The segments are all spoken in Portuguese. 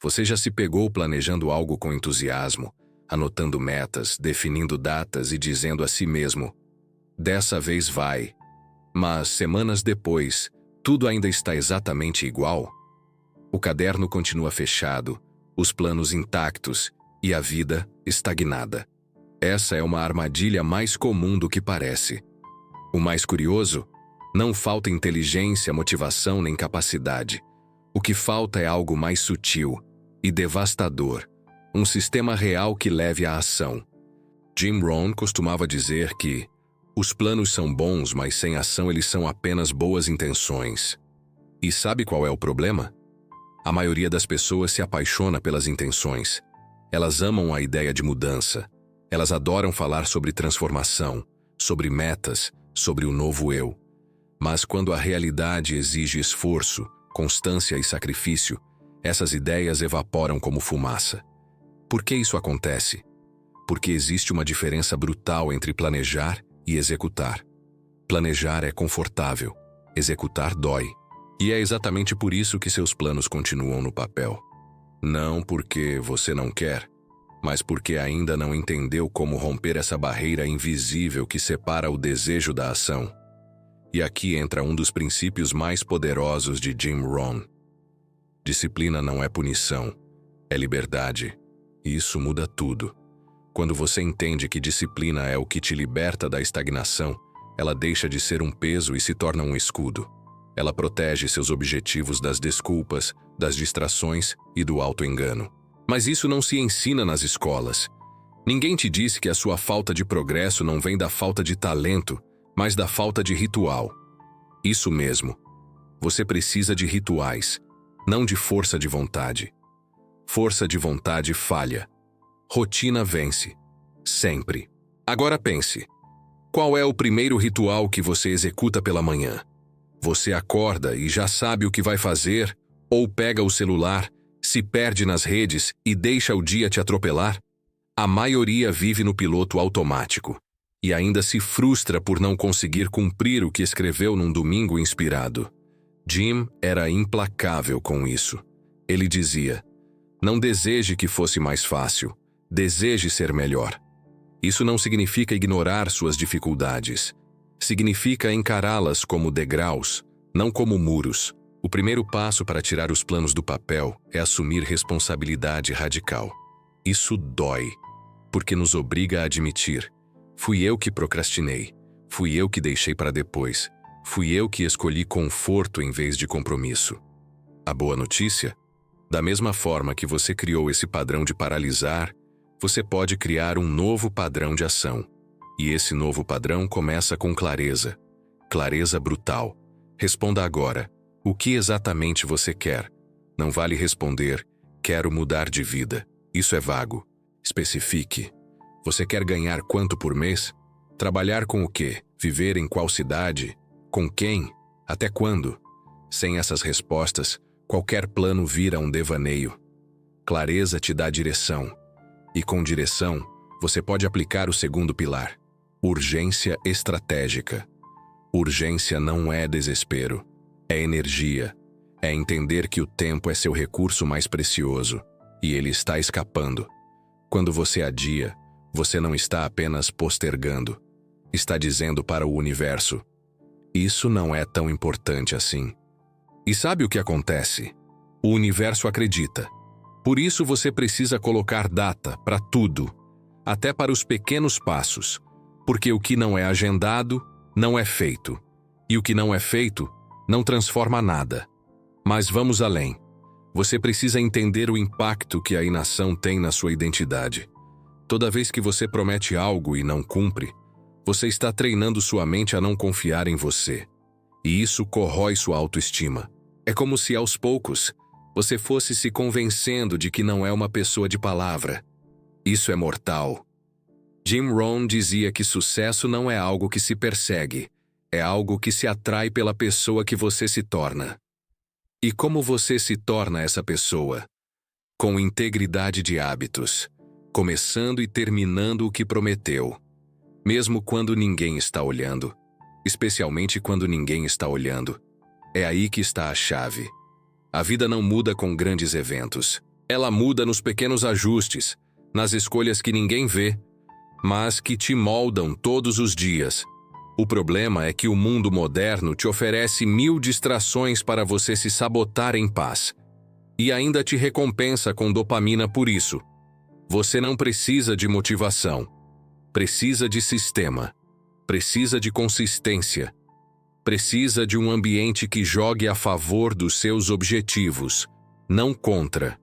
Você já se pegou planejando algo com entusiasmo, anotando metas, definindo datas e dizendo a si mesmo: dessa vez vai. Mas, semanas depois, tudo ainda está exatamente igual? O caderno continua fechado, os planos intactos e a vida estagnada. Essa é uma armadilha mais comum do que parece. O mais curioso? Não falta inteligência, motivação nem capacidade. O que falta é algo mais sutil e devastador, um sistema real que leve à ação. Jim Rohn costumava dizer que os planos são bons, mas sem ação eles são apenas boas intenções. E sabe qual é o problema? A maioria das pessoas se apaixona pelas intenções. Elas amam a ideia de mudança. Elas adoram falar sobre transformação, sobre metas, sobre o novo eu. Mas quando a realidade exige esforço, constância e sacrifício, essas ideias evaporam como fumaça. Por que isso acontece? Porque existe uma diferença brutal entre planejar e executar. Planejar é confortável, executar dói. E é exatamente por isso que seus planos continuam no papel. Não porque você não quer, mas porque ainda não entendeu como romper essa barreira invisível que separa o desejo da ação. E aqui entra um dos princípios mais poderosos de Jim Rohn. Disciplina não é punição, é liberdade. E isso muda tudo. Quando você entende que disciplina é o que te liberta da estagnação, ela deixa de ser um peso e se torna um escudo. Ela protege seus objetivos das desculpas, das distrações e do auto-engano. Mas isso não se ensina nas escolas. Ninguém te disse que a sua falta de progresso não vem da falta de talento, mas da falta de ritual. Isso mesmo. Você precisa de rituais, não de força de vontade. Força de vontade falha. Rotina vence. Sempre. Agora pense. Qual é o primeiro ritual que você executa pela manhã? Você acorda e já sabe o que vai fazer, ou pega o celular, se perde nas redes e deixa o dia te atropelar? A maioria vive no piloto automático e ainda se frustra por não conseguir cumprir o que escreveu num domingo inspirado. Jim era implacável com isso. Ele dizia: não deseje que fosse mais fácil, deseje ser melhor. Isso não significa ignorar suas dificuldades. Significa encará-las como degraus, não como muros. O primeiro passo para tirar os planos do papel é assumir responsabilidade radical. Isso dói, porque nos obriga a admitir: fui eu que procrastinei, fui eu que deixei para depois, fui eu que escolhi conforto em vez de compromisso. A boa notícia? Da mesma forma que você criou esse padrão de paralisar, você pode criar um novo padrão de ação. E esse novo padrão começa com clareza. Clareza brutal. Responda agora: o que exatamente você quer? Não vale responder: quero mudar de vida. Isso é vago. Especifique. Você quer ganhar quanto por mês? Trabalhar com o quê? Viver em qual cidade? Com quem? Até quando? Sem essas respostas, qualquer plano vira um devaneio. Clareza te dá direção. E com direção, você pode aplicar o segundo pilar: urgência estratégica. Urgência não é desespero. É energia. É entender que o tempo é seu recurso mais precioso e ele está escapando. Quando você adia, você não está apenas postergando. Está dizendo para o universo: isso não é tão importante assim. E sabe o que acontece? O universo acredita. Por isso você precisa colocar data para tudo, até para os pequenos passos, porque o que não é agendado não é feito, e o que não é feito não transforma nada. Mas vamos além. Você precisa entender o impacto que a inação tem na sua identidade. Toda vez que você promete algo e não cumpre, você está treinando sua mente a não confiar em você. E isso corrói sua autoestima. É como se, aos poucos, você fosse se convencendo de que não é uma pessoa de palavra. Isso é mortal. Jim Rohn dizia que sucesso não é algo que se persegue, é algo que se atrai pela pessoa que você se torna. E como você se torna essa pessoa? Com integridade de hábitos, começando e terminando o que prometeu. Mesmo quando ninguém está olhando, especialmente quando ninguém está olhando. É aí que está a chave. A vida não muda com grandes eventos, Ela muda nos pequenos ajustes, nas escolhas que ninguém vê, mas que te moldam todos os dias. O problema é que o mundo moderno te oferece 1000 distrações para você se sabotar em paz. E ainda te recompensa com dopamina por isso. Você não precisa de motivação. Precisa de sistema. Precisa de consistência. Precisa de um ambiente que jogue a favor dos seus objetivos, não contra.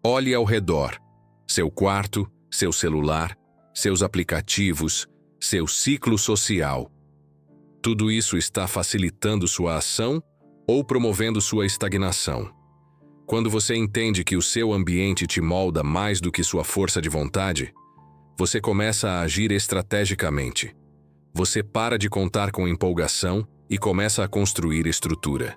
Olhe ao redor. Seu quarto, seu celular, seus aplicativos, seu ciclo social. Tudo isso está facilitando sua ação ou promovendo sua estagnação? Quando você entende que o seu ambiente te molda mais do que sua força de vontade, você começa a agir estrategicamente. Você para de contar com empolgação e começa a construir estrutura.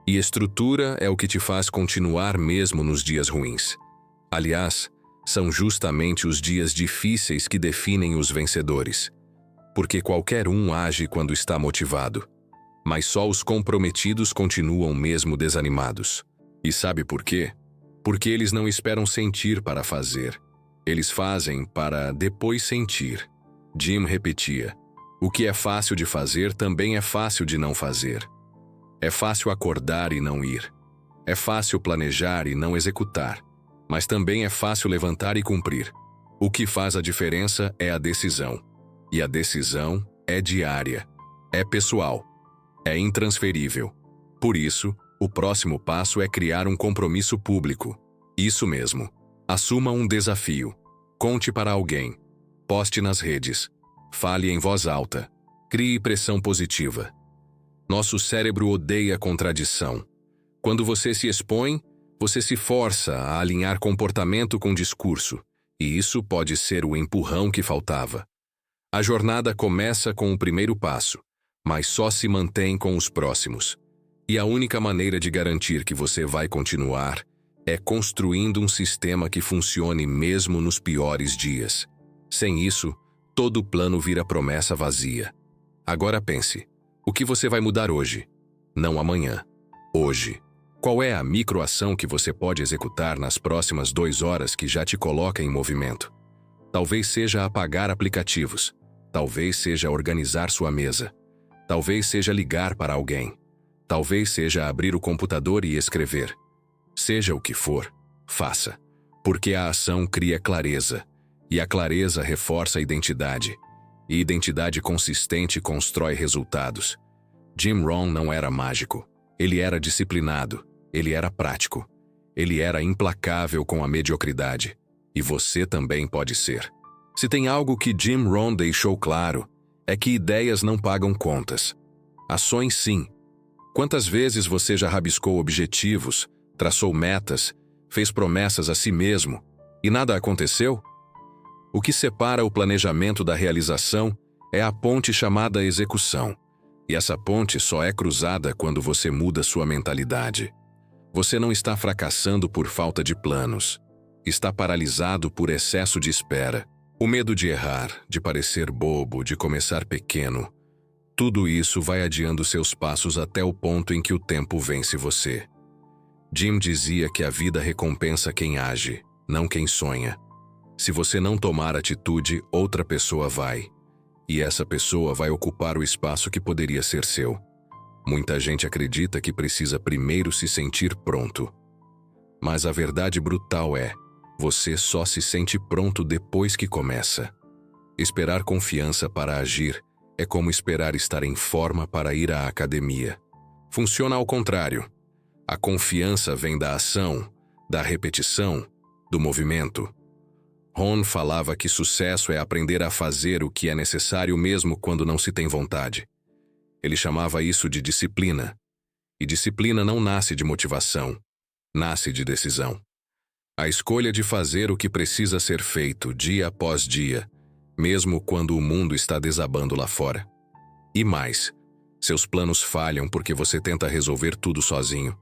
E estrutura é o que te faz continuar mesmo nos dias ruins. Aliás, são justamente os dias difíceis que definem os vencedores. Porque qualquer um age quando está motivado. Mas só os comprometidos continuam mesmo desanimados. E sabe por quê? Porque eles não esperam sentir para fazer. Eles fazem para depois sentir. Jim repetia: o que é fácil de fazer também é fácil de não fazer. É fácil acordar e não ir. É fácil planejar e não executar. Mas também é fácil levantar e cumprir. O que faz a diferença é a decisão. E a decisão é diária. É pessoal. É intransferível. Por isso, o próximo passo é criar um compromisso público. Isso mesmo. Assuma um desafio. Conte para alguém. Poste nas redes. Fale em voz alta. Crie pressão positiva. Nosso cérebro odeia contradição. Quando você se expõe, você se força a alinhar comportamento com discurso, e isso pode ser o empurrão que faltava. A jornada começa com o primeiro passo, mas só se mantém com os próximos. E a única maneira de garantir que você vai continuar é construindo um sistema que funcione mesmo nos piores dias. Sem isso, todo plano vira promessa vazia. Agora pense, o que você vai mudar hoje? Não amanhã. Hoje. Qual é a microação que você pode executar nas próximas 2 horas que já te coloca em movimento? Talvez seja apagar aplicativos. Talvez seja organizar sua mesa. Talvez seja ligar para alguém. Talvez seja abrir o computador e escrever. Seja o que for, faça. Porque a ação cria clareza. E a clareza reforça a identidade. E identidade consistente constrói resultados. Jim Rohn não era mágico. Ele era disciplinado. Ele era prático. Ele era implacável com a mediocridade. E você também pode ser. Se tem algo que Jim Rohn deixou claro, é que ideias não pagam contas. Ações sim. Quantas vezes você já rabiscou objetivos, traçou metas, fez promessas a si mesmo, e nada aconteceu? O que separa o planejamento da realização é a ponte chamada execução. E essa ponte só é cruzada quando você muda sua mentalidade. Você não está fracassando por falta de planos. Está paralisado por excesso de espera. O medo de errar, de parecer bobo, de começar pequeno. Tudo isso vai adiando seus passos até o ponto em que o tempo vence você. Jim dizia que a vida recompensa quem age, não quem sonha. Se você não tomar atitude, outra pessoa vai. E essa pessoa vai ocupar o espaço que poderia ser seu. Muita gente acredita que precisa primeiro se sentir pronto. Mas a verdade brutal é, você só se sente pronto depois que começa. Esperar confiança para agir é como esperar estar em forma para ir à academia. Funciona ao contrário. A confiança vem da ação, da repetição, do movimento. Rohn falava que sucesso é aprender a fazer o que é necessário mesmo quando não se tem vontade. Ele chamava isso de disciplina. E disciplina não nasce de motivação, nasce de decisão. A escolha de fazer o que precisa ser feito dia após dia, mesmo quando o mundo está desabando lá fora. E mais, seus planos falham porque você tenta resolver tudo sozinho.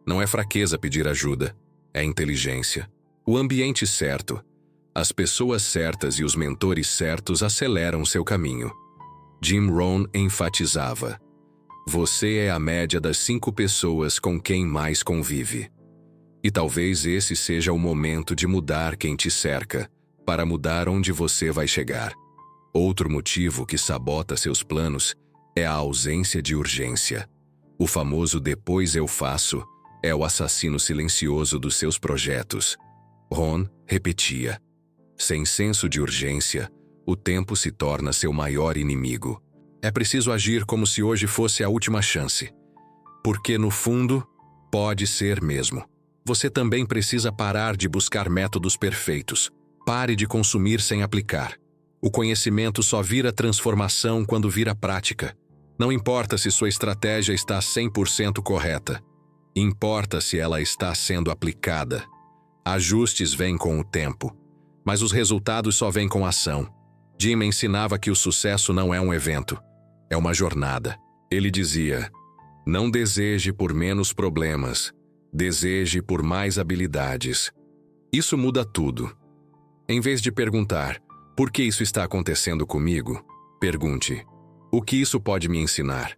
Não é fraqueza pedir ajuda, é inteligência. O ambiente certo, as pessoas certas e os mentores certos aceleram seu caminho. Jim Rohn enfatizava: você é a média das 5 pessoas com quem mais convive. E talvez esse seja o momento de mudar quem te cerca, para mudar onde você vai chegar. Outro motivo que sabota seus planos é a ausência de urgência. O famoso depois eu faço é o assassino silencioso dos seus projetos. Ron repetia. Sem senso de urgência, o tempo se torna seu maior inimigo. É preciso agir como se hoje fosse a última chance. Porque, no fundo, pode ser mesmo. Você também precisa parar de buscar métodos perfeitos. Pare de consumir sem aplicar. O conhecimento só vira transformação quando vira prática. Não importa se sua estratégia está 100% correta. Importa se ela está sendo aplicada. Ajustes vêm com o tempo, mas os resultados só vêm com ação. Jim ensinava que o sucesso não é um evento, é uma jornada. Ele dizia: não deseje por menos problemas, deseje por mais habilidades. Isso muda tudo. Em vez de perguntar, por que isso está acontecendo comigo? Pergunte, o que isso pode me ensinar?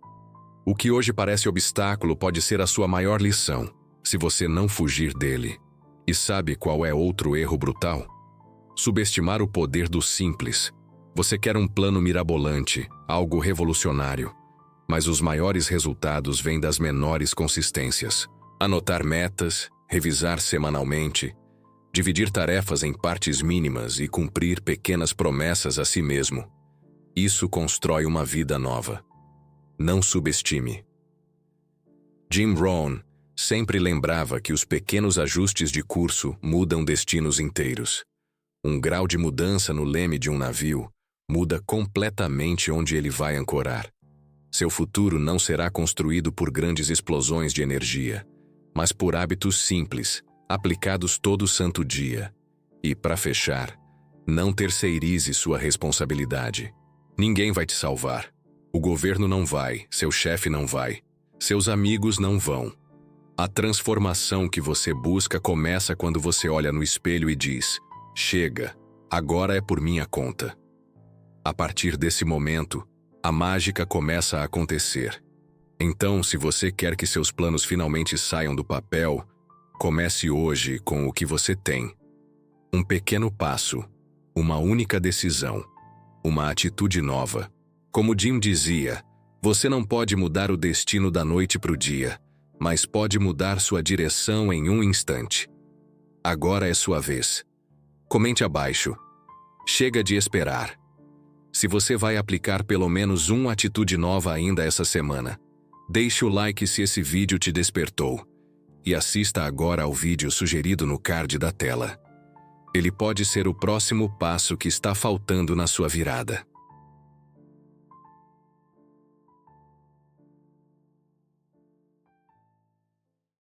O que hoje parece obstáculo pode ser a sua maior lição, se você não fugir dele. E sabe qual é outro erro brutal? Subestimar o poder do simples. Você quer um plano mirabolante, algo revolucionário. Mas os maiores resultados vêm das menores consistências. Anotar metas, revisar semanalmente, dividir tarefas em partes mínimas e cumprir pequenas promessas a si mesmo. Isso constrói uma vida nova. Não subestime. Jim Rohn sempre lembrava que os pequenos ajustes de curso mudam destinos inteiros. Um grau de mudança no leme de um navio muda completamente onde ele vai ancorar. Seu futuro não será construído por grandes explosões de energia, mas por hábitos simples, aplicados todo santo dia. E, para fechar, não terceirize sua responsabilidade. Ninguém vai te salvar. O governo não vai, seu chefe não vai, seus amigos não vão. A transformação que você busca começa quando você olha no espelho e diz: chega, agora é por minha conta. A partir desse momento, a mágica começa a acontecer. Então, se você quer que seus planos finalmente saiam do papel, comece hoje com o que você tem. Um pequeno passo, uma única decisão, uma atitude nova. Como Jim dizia, você não pode mudar o destino da noite para o dia, mas pode mudar sua direção em um instante. Agora é sua vez. Comente abaixo. Chega de esperar. Se você vai aplicar pelo menos uma atitude nova ainda essa semana, deixe o like se esse vídeo te despertou. E assista agora ao vídeo sugerido no card da tela. Ele pode ser o próximo passo que está faltando na sua virada.